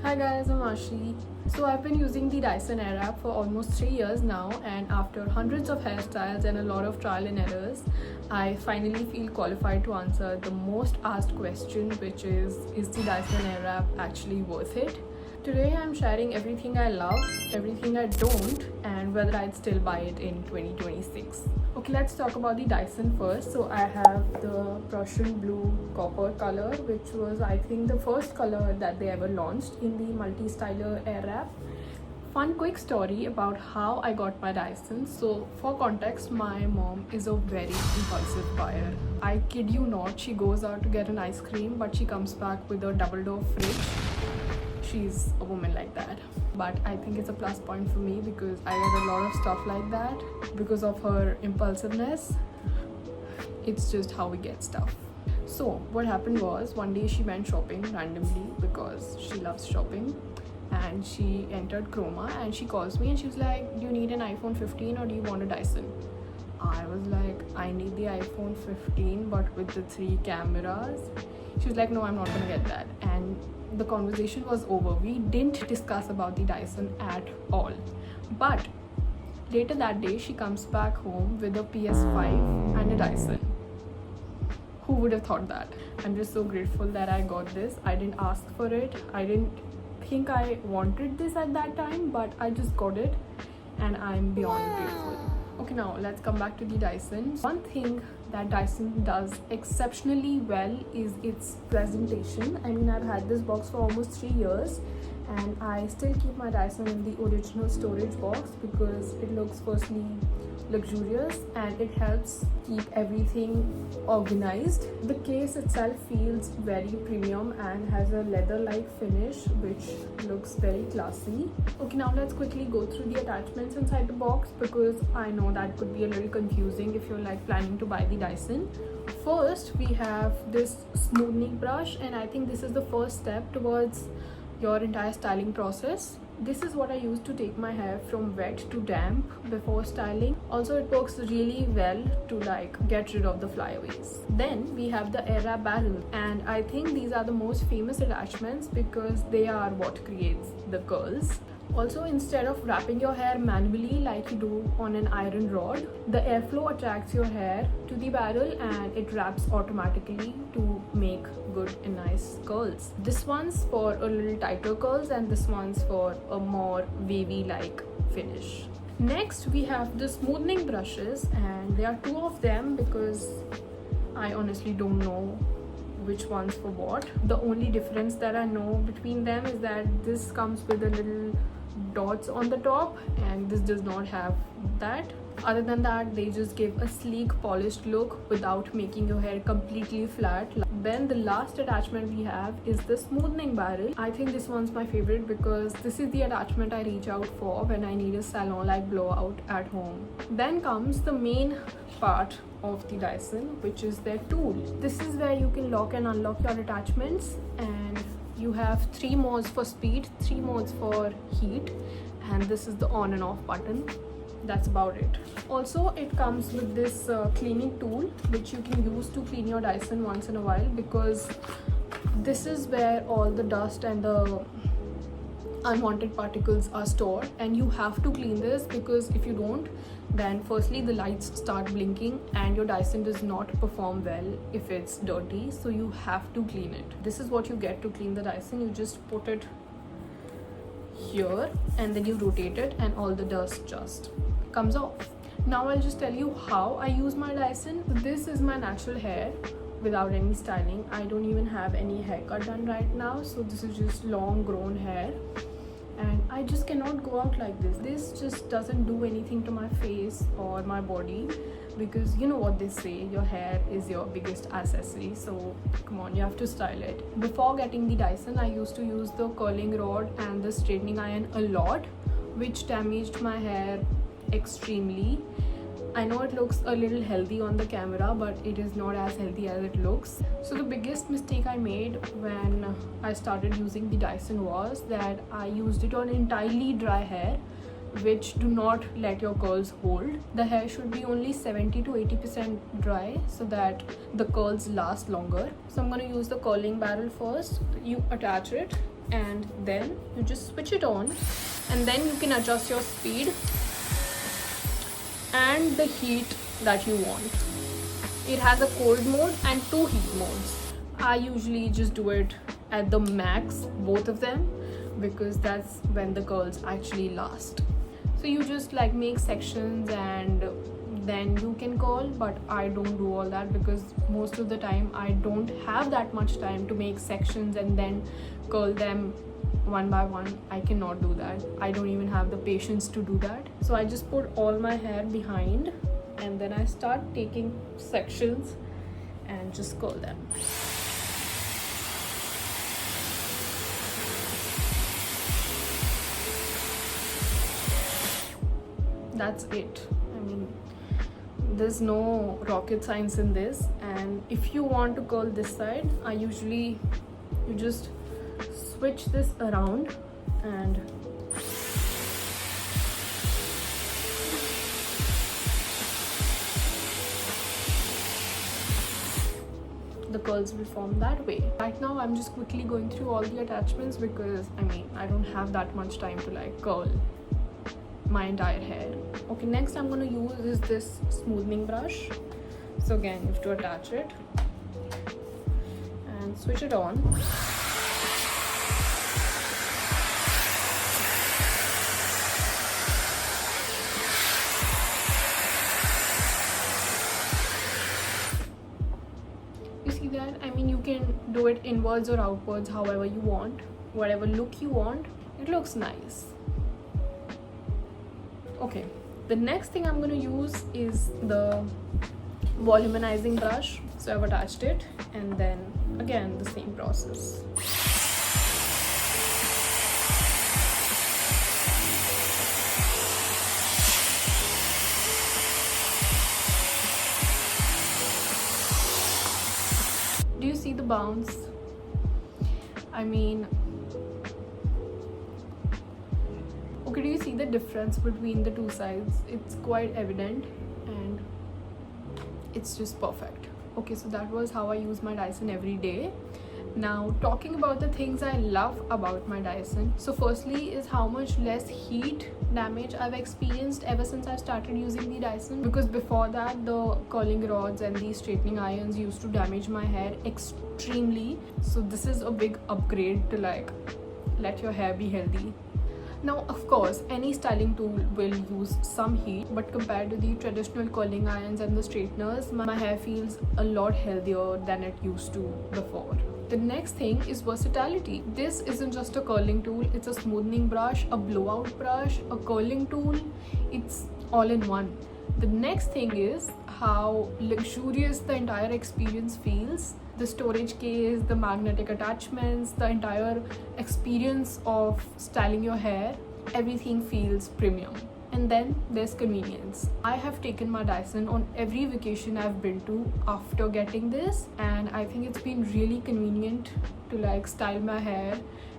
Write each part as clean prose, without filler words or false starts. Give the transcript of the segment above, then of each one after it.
Hi guys, I'm Ashi. So I've been using the Dyson Airwrap for almost 3 years now, and after hundreds of hairstyles and a lot of trial and errors, I finally feel qualified to answer the most asked question, which is the Dyson Airwrap actually worth it? Today I'm sharing everything I love, everything I don't, and whether I'd still buy it in 2026. Okay, let's talk about the Dyson first. So I have the Prussian blue copper color, which was I think the first color that they ever launched in the multi-styler Airwrap. Fun quick story about how I got my Dyson. So for context, my mom is a very impulsive buyer. I kid you not, she goes out to get an ice cream but she comes back with a double door fridge. She's a woman like that. But I think it's a plus point for me because I get a lot of stuff like that because of her impulsiveness. It's just how we get stuff. So what happened was, one day she went shopping randomly because she loves shopping, and she entered Chroma and she calls me and she was like, do you need an iPhone 15 or do you want a Dyson? I was like, I need the iPhone 15 but with the 3 cameras. She was like, no, I'm not gonna get that. And the conversation was over. We didn't discuss about the Dyson at all. But later that day she comes back home with a PS5 and a Dyson. Who would have thought that? I'm just so grateful that I got this. I didn't ask for it. I didn't think I wanted this at that time, but I just got it and I'm beyond grateful. Okay, now let's come back to the Dyson. One thing that Dyson does exceptionally well is its presentation. I mean, I've had this box for almost 3 years and I still keep my Dyson in the original storage box because it looks firstly luxurious and it helps keep everything organized. The case itself feels very premium and has a leather-like finish which looks very classy. Okay, now let's quickly go through the attachments inside the box because I know that could be a little confusing if you're like planning to buy the Dyson. First, we have this smoothing brush, and I think this is the first step towards your entire styling process. This is what I use to take my hair from wet to damp before styling. Also, it works really well to like get rid of the flyaways. Then we have the Airwrap barrel, and I think these are the most famous attachments because they are what creates the curls. Also, instead of wrapping your hair manually like you do on an iron rod, the airflow attracts your hair to the barrel and it wraps automatically to make good and nice curls. This one's for a little tighter curls and this one's for a more wavy like finish. Next, we have the smoothing brushes, and there are 2 of them because I honestly don't know which one's for what. The only difference that I know between them is that this comes with a little dots on the top and this does not have that. Other than that, they just give a sleek polished look without making your hair completely flat. Then the last attachment we have is the smoothing barrel. I think this one's my favorite because this is the attachment I reach out for when I need a salon like blowout at home. Then comes the main part of the Dyson, which is their tool. This is where you can lock and unlock your attachments, and you have 3 modes for speed, 3 modes for heat, and this is the on and off button. That's about it. Also, it comes with this cleaning tool which you can use to clean your Dyson once in a while because this is where all the dust and the unwanted particles are stored, and you have to clean this because if you don't, then firstly the lights start blinking and your Dyson does not perform well if it's dirty, so you have to clean it. This is what you get to clean the Dyson. You just put it here and then you rotate it and all the dust just comes off. Now I'll just tell you how I use my Dyson. This is my natural hair without any styling. I don't even have any haircut done right now, so this is just long grown hair and I just cannot go out like this. This just doesn't do anything to my face or my body because you know what they say, your hair is your biggest accessory, so come on, you have to style it. Before getting the Dyson, I used to use the curling rod and the straightening iron a lot, which damaged my hair extremely. I know it looks a little healthy on the camera, but it is not as healthy as it looks. So the biggest mistake I made when I started using the Dyson was that I used it on entirely dry hair which do not let your curls hold. The hair should be only 70 to 80% dry so that the curls last longer. So I'm going to use the curling barrel first. You attach it and then you just switch it on, and then you can adjust your speed and the heat that you want. It has a cold mode and 2 heat modes. I usually just do it at the max, both of them, because that's when the curls actually last. So you just like make sections and then you can curl, but I don't do all that because most of the time I don't have that much time to make sections and then curl them one by one. I cannot do that. I don't even have the patience to do that. So I just put all my hair behind and then I start taking sections and just curl them. That's it. I mean, there's no rocket science in this. And if you want to curl this side, you just switch this around and the curls will form that way. Right now I'm just quickly going through all the attachments because I don't have that much time to like curl my entire hair. Okay, next I'm going to use is this smoothing brush. So again, you have to attach it and switch it on. You see that? You can do it inwards or outwards, however you want, whatever look you want. It looks nice. Okay, the next thing I'm going to use is the voluminizing brush. So I've attached it and then again the same process. Do you see the bounce? Okay, do you see the difference between the two sides? It's quite evident and it's just perfect. Okay, so that was how I use my Dyson every day. Now, talking about the things I love about my Dyson. So firstly is how much less heat damage I've experienced ever since I started using the Dyson, because before that the curling rods and the straightening irons used to damage my hair extremely. So this is a big upgrade to like let your hair be healthy. Now, of course, any styling tool will use some heat, but compared to the traditional curling irons and the straighteners, my hair feels a lot healthier than it used to before. The next thing is versatility. This isn't just a curling tool, it's a smoothing brush, a blowout brush, a curling tool. It's all in one. The next thing is how luxurious the entire experience feels. The storage case, the magnetic attachments, the entire experience of styling your hair, everything feels premium. And then there's convenience. I have taken my Dyson on every vacation I've been to after getting this, and I think it's been really convenient to like style my hair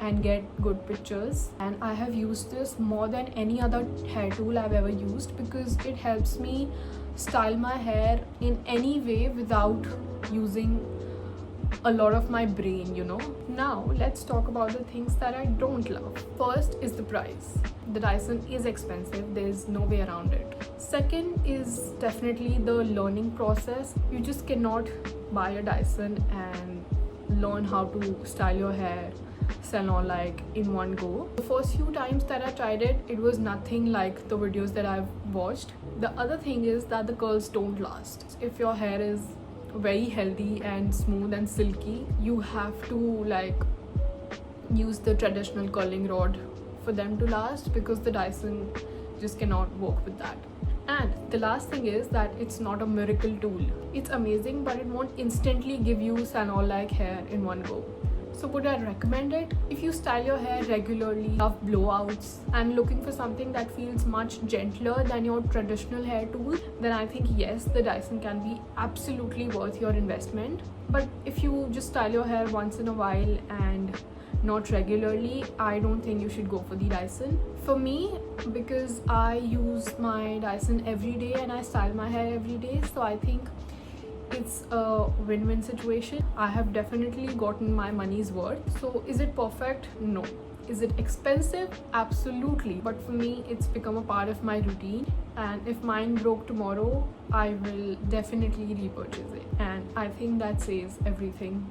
and get good pictures. And I have used this more than any other hair tool I've ever used because it helps me style my hair in any way without using a lot of my brain, Now let's talk about the things that I don't love. First is the price. The Dyson is expensive, there's no way around it. Second is definitely the learning process. You just cannot buy a Dyson and learn how to style your hair salon like in one go. The first few times that I tried it, it was nothing like the videos that I've watched. The other thing is that the curls don't last. If your hair is very healthy and smooth and silky, you have to like use the traditional curling rod for them to last, because the Dyson just cannot work with that. And the last thing is that it's not a miracle tool. It's amazing, but it won't instantly give you salon like hair in one go. So would I recommend it? If you style your hair regularly, love blowouts, and looking for something that feels much gentler than your traditional hair tool, then I think yes, the Dyson can be absolutely worth your investment. But if you just style your hair once in a while and not regularly, I don't think you should go for the Dyson. For me, because I use my Dyson every day and I style my hair every day, so I think it's a win-win situation. I have definitely gotten my money's worth. So is it perfect? No. Is it expensive? Absolutely. But for me, it's become a part of my routine, and if mine broke tomorrow, I will definitely repurchase it, and I think that says everything.